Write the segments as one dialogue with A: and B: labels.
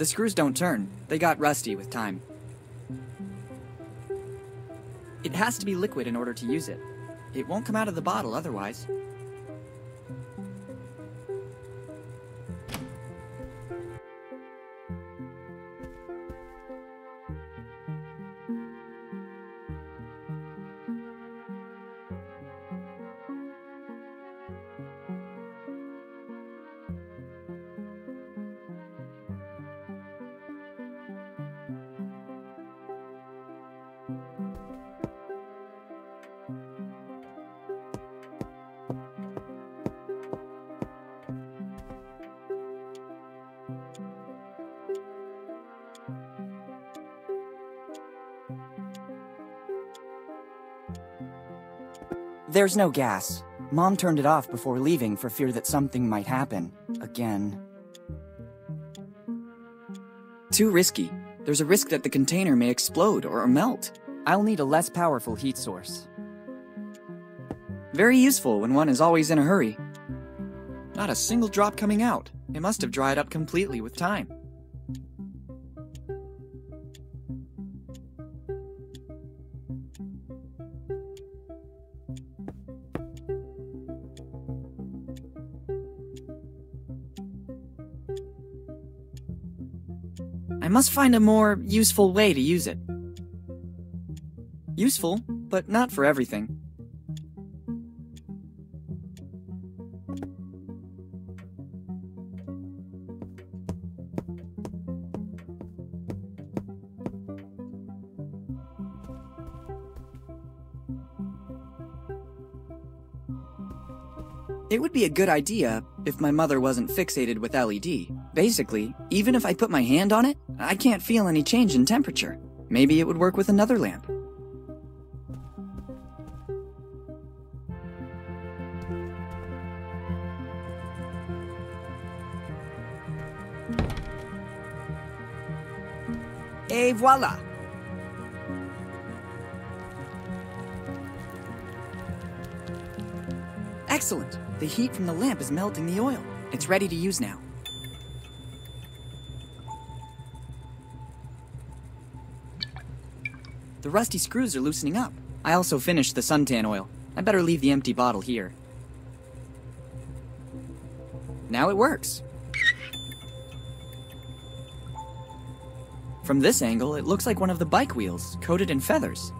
A: The screws don't turn. They got rusty with time. It has to be liquid in order to use it. It won't come out of the bottle otherwise. There's no gas. Mom turned it off before leaving for fear that something might happen. Again. Too risky. There's a risk that the container may explode or melt. I'll need a less powerful heat source. Very useful when one is always in a hurry. Not a single drop coming out. It must have dried up completely with time. I must find a more useful way to use it. Useful, but not for everything. It would be a good idea if my mother wasn't fixated with LED. Basically, even if I put my hand on it, I can't feel any change in temperature. Maybe it would work with another lamp. Et voila! Excellent! The heat from the lamp is melting the oil. It's ready to use now. The rusty screws are loosening up. I also finished the suntan oil. I better leave the empty bottle here. Now it works. From this angle, it looks like one of the bike wheels, coated in feathers.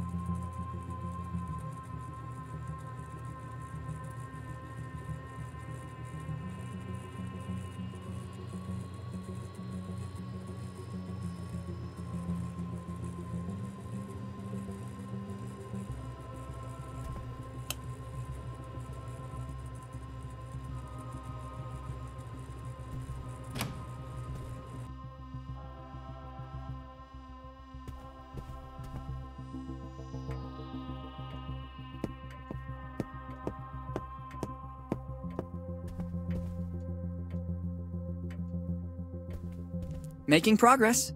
A: Making progress.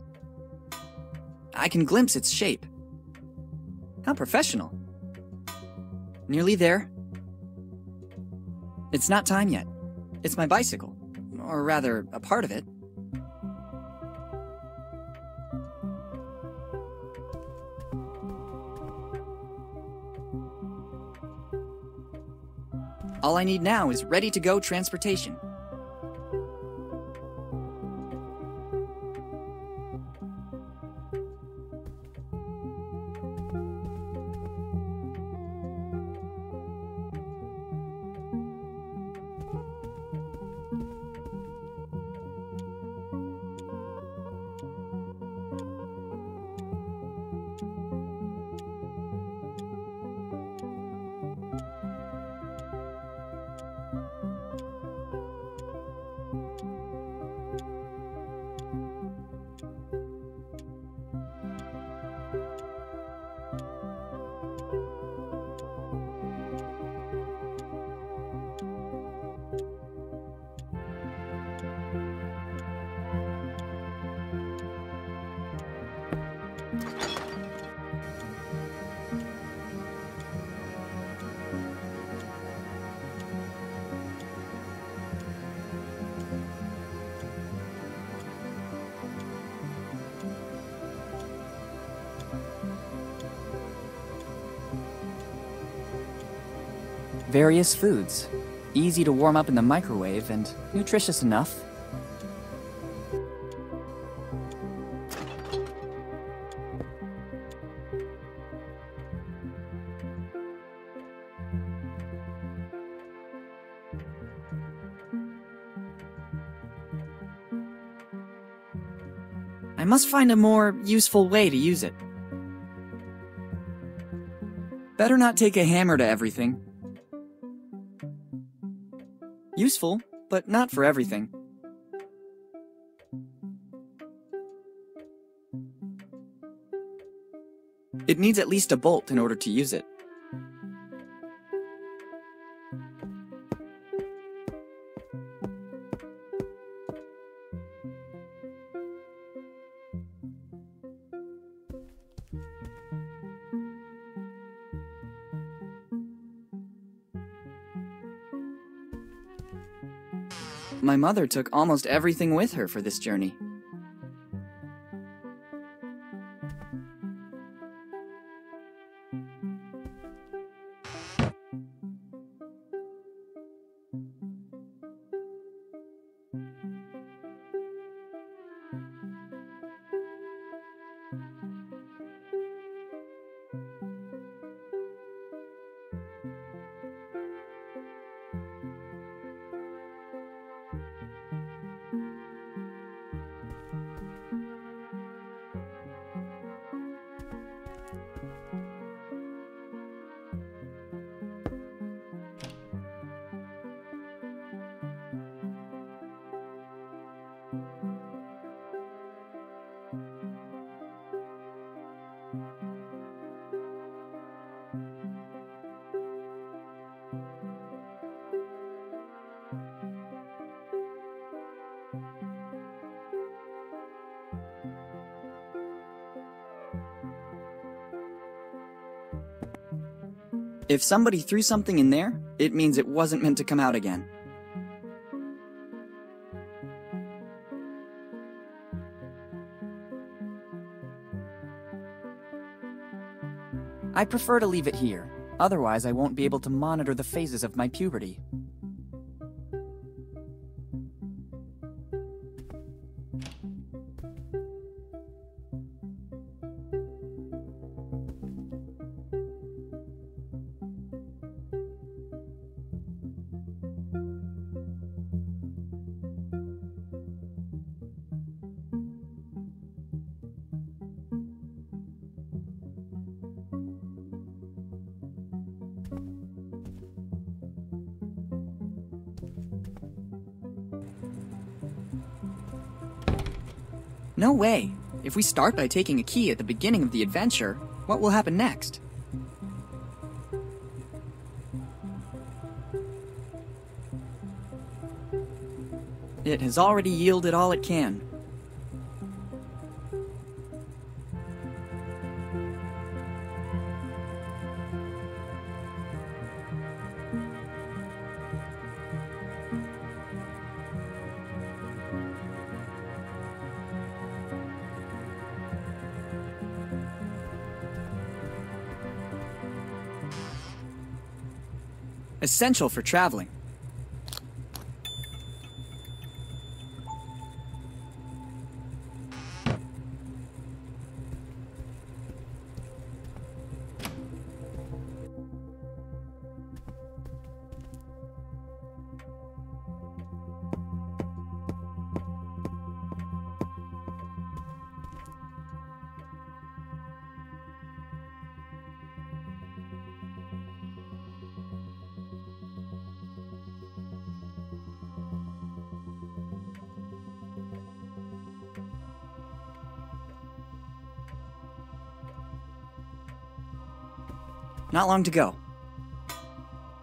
A: I can glimpse its shape. How professional. Nearly there. It's not time yet. It's my bicycle. Or rather, a part of it. All I need now is ready-to-go transportation. Various foods. Easy to warm up in the microwave and nutritious enough. I must find a more useful way to use it. Better not take a hammer to everything. Useful, but not for everything. It needs at least a bolt in order to use it. My mother took almost everything with her for this journey. If somebody threw something in there, it means it wasn't meant to come out again. I prefer to leave it here, otherwise I won't be able to monitor the phases of my puberty. No way! If we start by taking a key at the beginning of the adventure, what will happen next? It has already yielded all it can. Essential for traveling. Not long to go.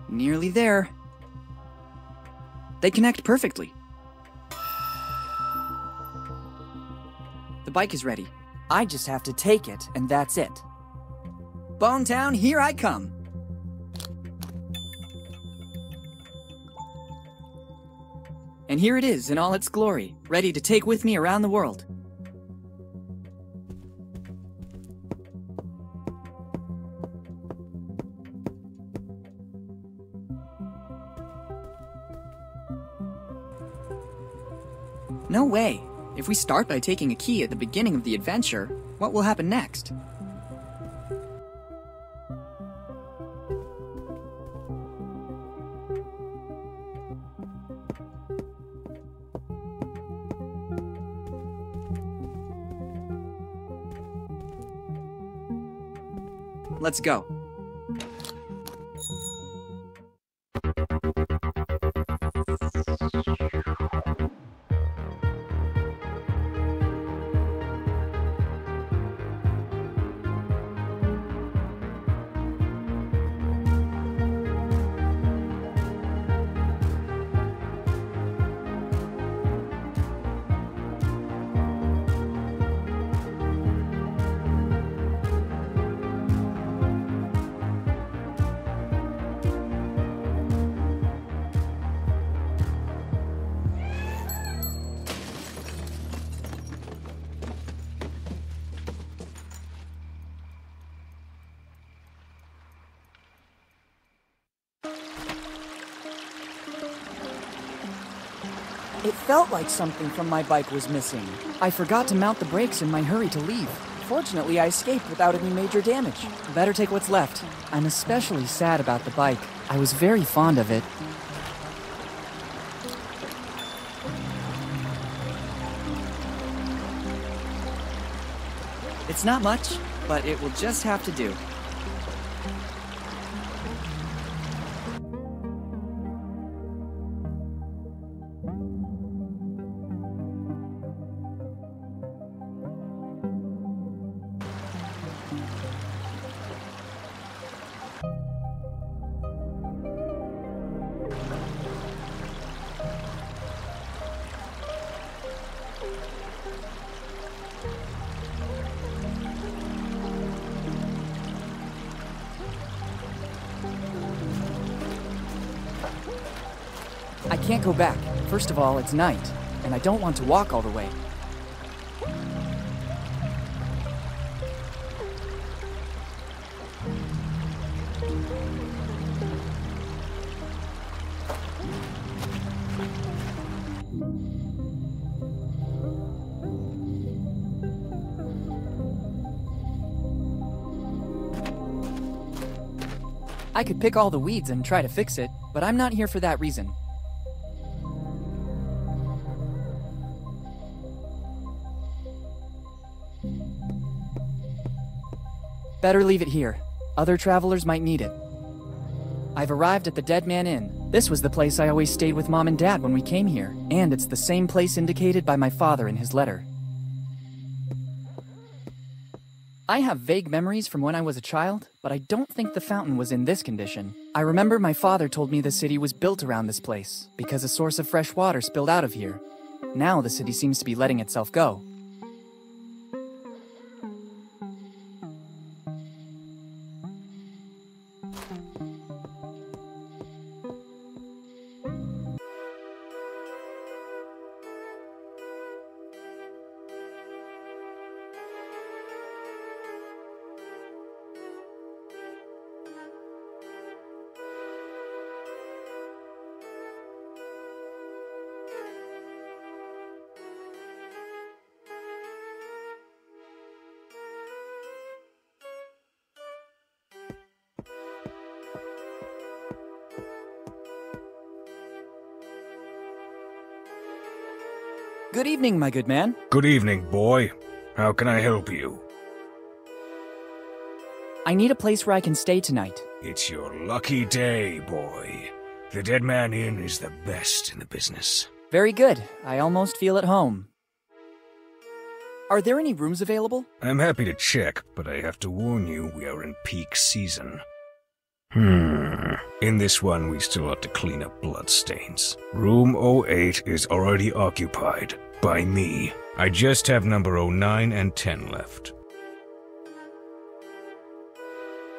A: Nearly there. They connect perfectly. The bike is ready. I just have to take it, and that's it. Bonetown, here I come! And here it is in all its glory, ready to take with me around the world. No way. If we start by taking a key at the beginning of the adventure, what will happen next? Let's go. It felt like something from my bike was missing. I forgot to mount the brakes in my hurry to leave. Fortunately, I escaped without any major damage. Better take what's left. I'm especially sad about the bike. I was very fond of it. It's not much, but it will just have to do. I can't go back. First of all, it's night, and I don't want to walk all the way. I could pick all the weeds and try to fix it, but I'm not here for that reason. Better leave it here. Other travelers might need it. I've arrived at the Dead Man Inn. This was the place I always stayed with Mom and Dad when we came here, and it's the same place indicated by my father in his letter. I have vague memories from when I was a child, but I don't think the fountain was in this condition. I remember my father told me the city was built around this place, because a source of fresh water spilled out of here. Now the city seems to be letting itself go. Good evening, my good man.
B: Good evening, boy. How can I help you?
A: I need a place where I can stay tonight.
B: It's your lucky day, boy. The Dead Man Inn is the best in the business.
A: Very good. I almost feel at home. Are there any rooms available?
B: I'm happy to check, but I have to warn you, we are in peak season. In this one, we still have to clean up bloodstains. Room 08 is already occupied. By me. I just have number 09 and 10 left.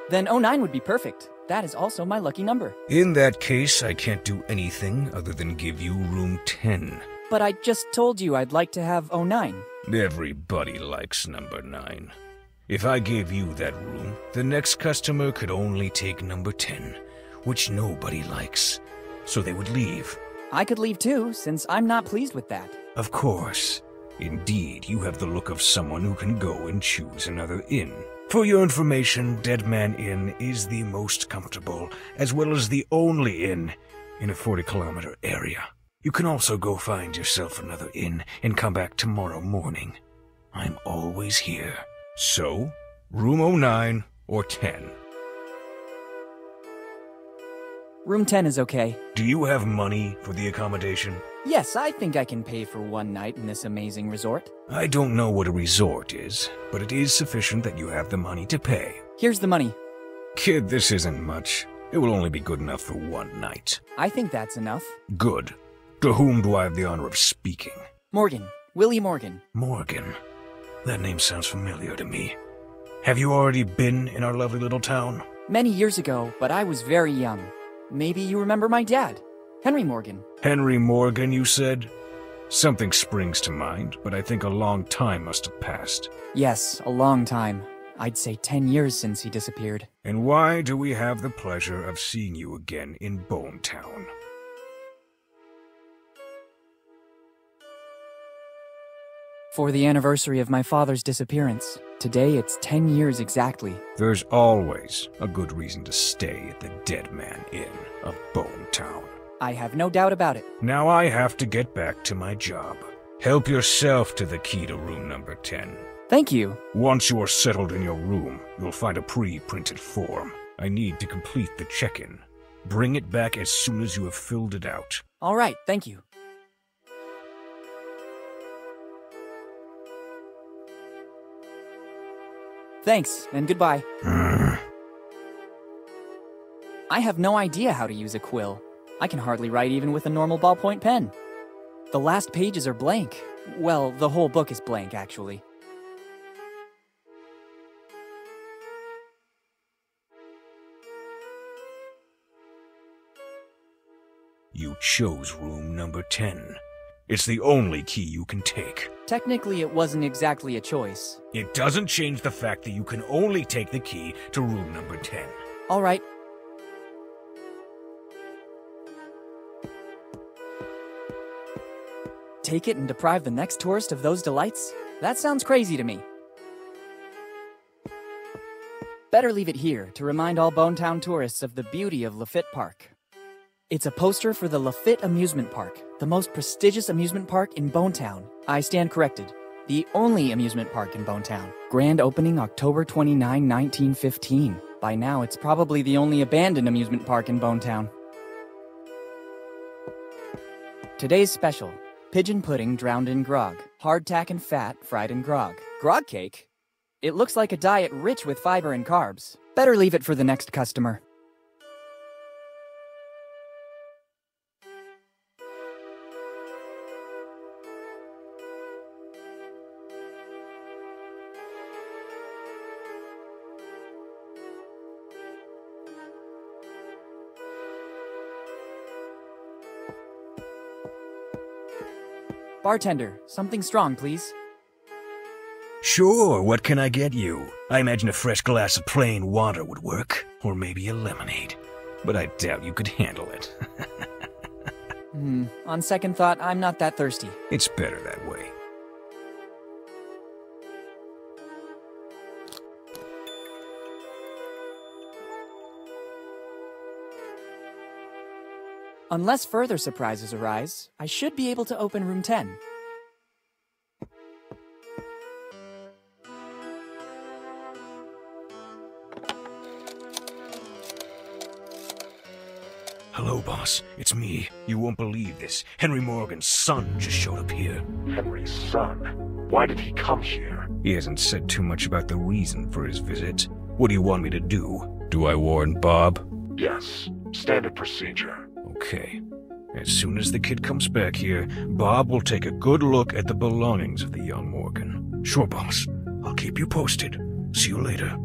A: Then 09 would be perfect. That is also my lucky number.
B: In that case, I can't do anything other than give you room 10.
A: But I just told you I'd like to have 09.
B: Everybody likes number 9. If I gave you that room, the next customer could only take number 10, which nobody likes. So they would leave.
A: I could leave too, since I'm not pleased with that.
B: Of course. Indeed, you have the look of someone who can go and choose another inn. For your information, Dead Man Inn is the most comfortable, as well as the only inn in a 40-kilometer area. You can also go find yourself another inn and come back tomorrow morning. I'm always here. So, room 09 or 10?
A: Room 10 is okay.
B: Do you have money for the accommodation?
A: Yes, I think I can pay for one night in this amazing resort.
B: I don't know what a resort is, but it is sufficient that you have the money to pay.
A: Here's the money.
B: Kid, this isn't much. It will only be good enough for one night.
A: I think that's enough.
B: Good. To whom do I have the honor of speaking?
A: Morgan. Willy Morgan.
B: Morgan. That name sounds familiar to me. Have you already been in our lovely little town?
A: Many years ago, but I was very young. Maybe you remember my dad, Henry Morgan.
B: Henry Morgan, you said? Something springs to mind, but I think a long time must have passed.
A: Yes, a long time. I'd say 10 years since he disappeared.
B: And why do we have the pleasure of seeing you again in Bone Town?
A: For the anniversary of my father's disappearance. Today it's 10 years exactly.
B: There's always a good reason to stay at the Dead Man Inn of Bone Town.
A: I have no doubt about it.
B: Now I have to get back to my job. Help yourself to the key to room number 10.
A: Thank you.
B: Once you are settled in your room, you'll find a pre-printed form. I need to complete the check-in. Bring it back as soon as you have filled it out.
A: All right, thank you. Thanks, and goodbye. I have no idea how to use a quill. I can hardly write even with a normal ballpoint pen. The last pages are blank. Well, the whole book is blank, actually.
B: You chose room number 10. It's the only key you can take.
A: Technically, it wasn't exactly a choice.
B: It doesn't change the fact that you can only take the key to room number 10.
A: All right. Take it and deprive the next tourist of those delights? That sounds crazy to me. Better leave it here to remind all Bonetown tourists of the beauty of Lafitte Park. It's a poster for the Lafitte Amusement Park, the most prestigious amusement park in Bonetown. I stand corrected. The only amusement park in Bonetown. Grand opening October 29, 1915. By now, it's probably the only abandoned amusement park in Bonetown. Today's special. Pigeon pudding drowned in grog. Hardtack and fat fried in grog. Grog cake? It looks like a diet rich with fiber and carbs. Better leave it for the next customer. Bartender, something strong, please.
B: Sure, what can I get you? I imagine a fresh glass of plain water would work. Or maybe a lemonade. But I doubt you could handle it.
A: On second thought, I'm not that thirsty.
B: It's better that way.
A: Unless further surprises arise, I should be able to open room 10.
B: Hello, boss. It's me. You won't believe this. Henry Morgan's son just showed up here.
C: Henry's son? Why did he come here?
B: He hasn't said too much about the reason for his visit. What do you want me to do? Do I warn Bob?
C: Yes. Standard procedure.
B: Okay. As soon as the kid comes back here, Bob will take a good look at the belongings of the young Morgan. Sure, boss. I'll keep you posted. See you later.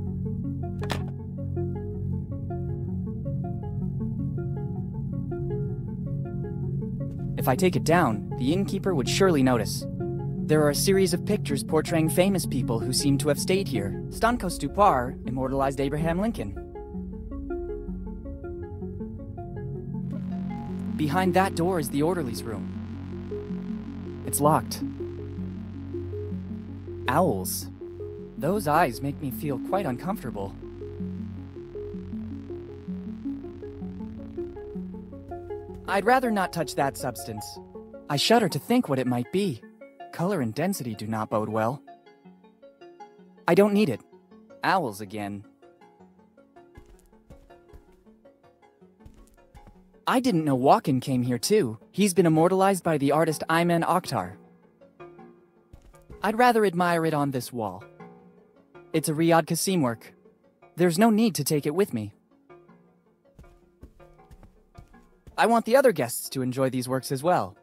A: If I take it down, the innkeeper would surely notice. There are a series of pictures portraying famous people who seem to have stayed here. Stanko Stupar immortalized Abraham Lincoln. Behind that door is the orderly's room. It's locked. Owls. Those eyes make me feel quite uncomfortable. I'd rather not touch that substance. I shudder to think what it might be. Color and density do not bode well. I don't need it. Owls again. I didn't know Walken came here too. He's been immortalized by the artist Ayman Akhtar. I'd rather admire it on this wall. It's a Riyadh Qasim work. There's no need to take it with me. I want the other guests to enjoy these works as well.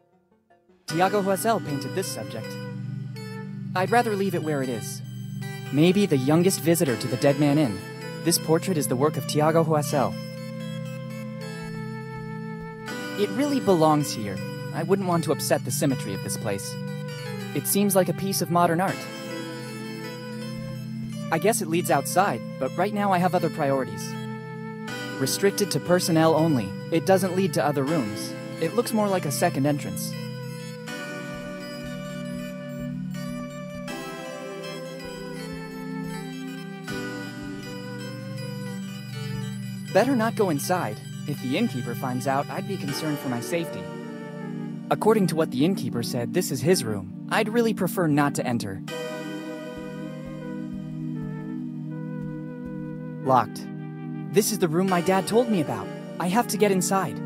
A: Tiago Huesel painted this subject. I'd rather leave it where it is. Maybe the youngest visitor to the Dead Man Inn. This portrait is the work of Tiago Huesel. It really belongs here. I wouldn't want to upset the symmetry of this place. It seems like a piece of modern art. I guess it leads outside, but right now I have other priorities. Restricted to personnel only. It doesn't lead to other rooms. It looks more like a second entrance. Better not go inside. If the innkeeper finds out, I'd be concerned for my safety. According to what the innkeeper said, this is his room. I'd really prefer not to enter. Locked. This is the room my dad told me about. I have to get inside.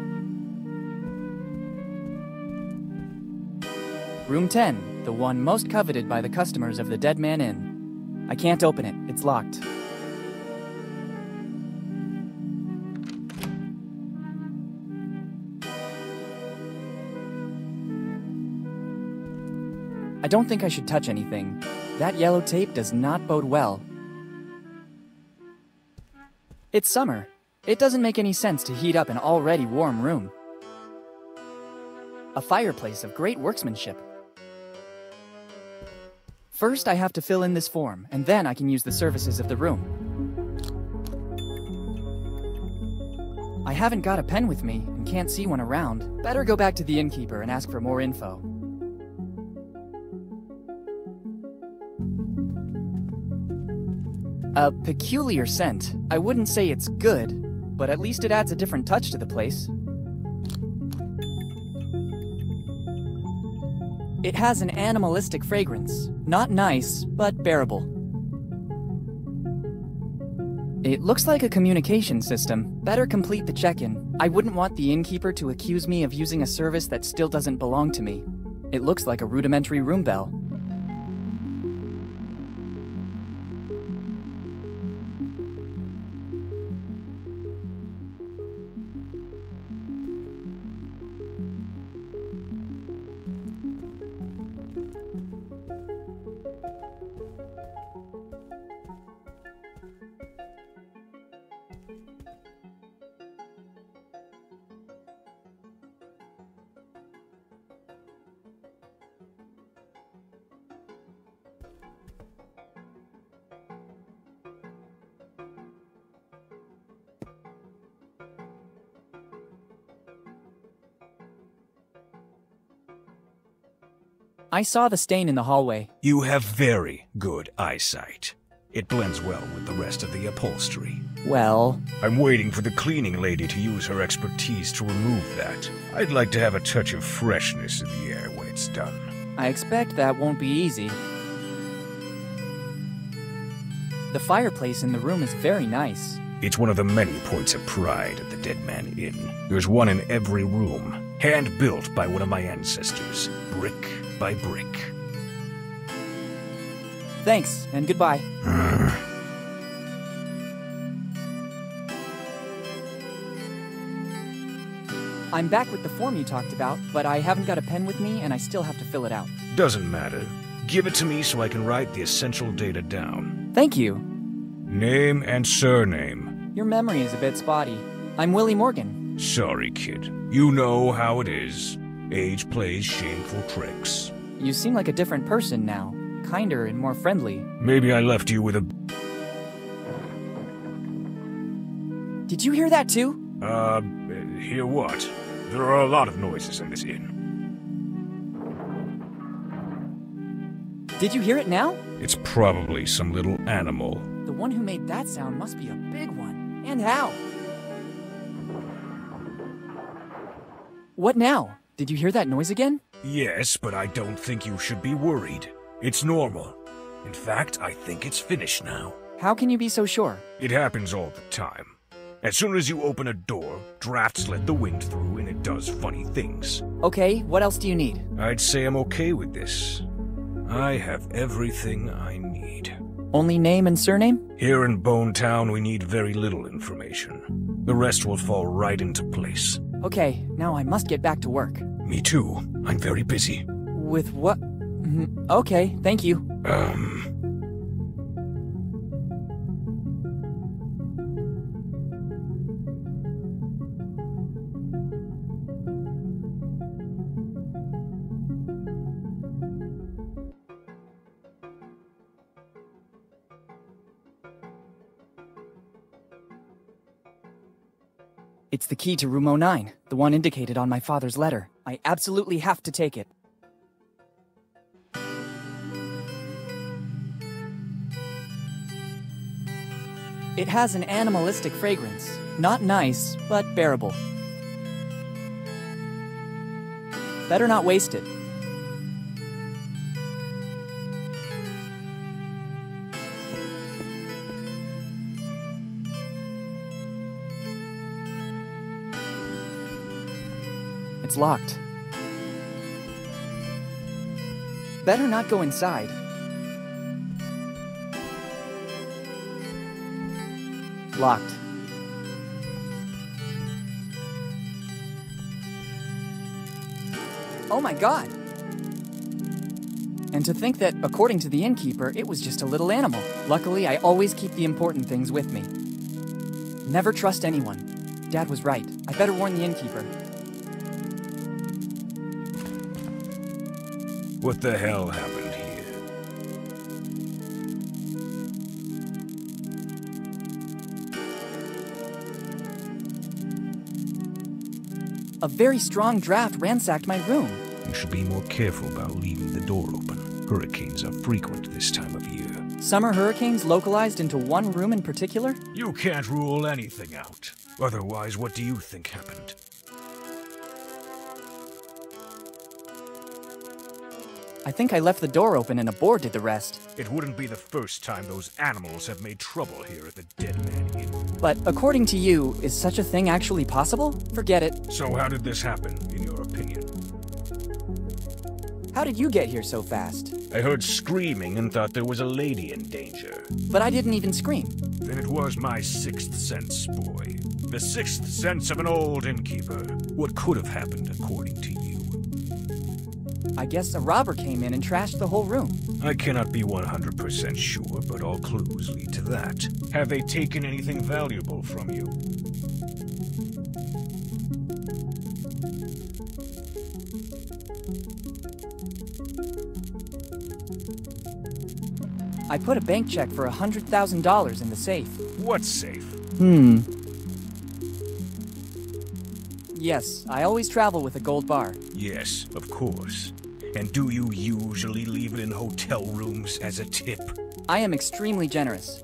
A: Room 10, the one most coveted by the customers of the Dead Man Inn. I can't open it. It's locked. I don't think I should touch anything. That yellow tape does not bode well. It's summer. It doesn't make any sense to heat up an already warm room. A fireplace of great workmanship. First, I have to fill in this form, and then I can use the services of the room. I haven't got a pen with me, and can't see one around. Better go back to the innkeeper and ask for more info. A peculiar scent. I wouldn't say it's good, but at least it adds a different touch to the place. It has an animalistic fragrance. Not nice, but bearable. It looks like a communication system. Better complete the check-in. I wouldn't want the innkeeper to accuse me of using a service that still doesn't belong to me. It looks like a rudimentary room bell. I saw the stain in the hallway.
B: You have very good eyesight. It blends well with the rest of the upholstery.
A: Well...
B: I'm waiting for the cleaning lady to use her expertise to remove that. I'd like to have a touch of freshness in the air when it's done.
A: I expect that won't be easy. The fireplace in the room is very nice.
B: It's one of the many points of pride at the Dead Man Inn. There's one in every room, hand-built by one of my ancestors, brick by brick.
A: Thanks, and goodbye. I'm back with the form you talked about, but I haven't got a pen with me and I still have to fill it out.
B: Doesn't matter. Give it to me so I can write the essential data down.
A: Thank you.
B: Name and surname.
A: Your memory is a bit spotty. I'm Willy Morgan.
B: Sorry, kid. You know how it is. Age plays shameful tricks.
A: You seem like a different person now. Kinder and more friendly.
B: Maybe I left you with a...
A: Did you hear that too?
B: Hear what? There are a lot of noises in this inn.
A: Did you hear it now?
B: It's probably some little animal.
A: The one who made that sound must be a big one. And how? What now? Did you hear that noise again?
B: Yes, but I don't think you should be worried. It's normal. In fact, I think it's finished now.
A: How can you be so sure?
B: It happens all the time. As soon as you open a door, drafts let the wind through and it does funny things.
A: Okay, what else do you need?
B: I'd say I'm okay with this. I have everything I need.
A: Only name and surname?
B: Here in Bone Town, we need very little information. The rest will fall right into place.
A: Okay, now I must get back to work.
B: Me too. I'm very busy.
A: With what? Okay, thank you. It's the key to room 09, the one indicated on my father's letter. I absolutely have to take it. It has an animalistic fragrance. Not nice, but bearable. Better not waste it. It's locked. Better not go inside. Locked. Oh my god! And to think that, according to the innkeeper, it was just a little animal. Luckily, I always keep the important things with me. Never trust anyone. Dad was right. I better warn the innkeeper.
B: What the hell happened here?
A: A very strong draft ransacked my room.
B: You should be more careful about leaving the door open. Hurricanes are frequent this time of year.
A: Summer hurricanes localized into one room in particular?
B: You can't rule anything out. Otherwise, what do you think happened?
A: I think I left the door open and a boar did the rest.
B: It wouldn't be the first time those animals have made trouble here at the Dead Man Inn.
A: But according to you, is such a thing actually possible? Forget it.
B: So how did this happen, in your opinion?
A: How did you get here so fast?
B: I heard screaming and thought there was a lady in danger.
A: But I didn't even scream.
B: Then it was my sixth sense, boy. The sixth sense of an old innkeeper. What could have happened according to you?
A: I guess a robber came in and trashed the whole room.
B: I cannot be 100% sure, but all clues lead to that. Have they taken anything valuable from you?
A: I put a bank check for $100,000 in the safe.
B: What safe?
A: Yes, I always travel with a gold bar.
B: Yes, of course. And do you usually leave it in hotel rooms as a tip?
A: I am extremely generous.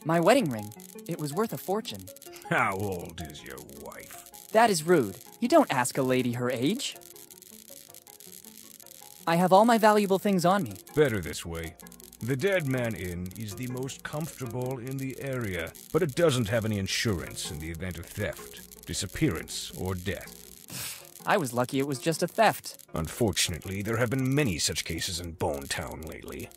A: My wedding ring. It was worth a fortune.
B: How old is your wife?
A: That is rude. You don't ask a lady her age. I have all my valuable things on me.
B: Better this way. The Dead Man Inn is the most comfortable in the area, but it doesn't have any insurance in the event of theft, disappearance, or death.
A: I was lucky it was just a theft.
B: Unfortunately, there have been many such cases in Bone Town lately.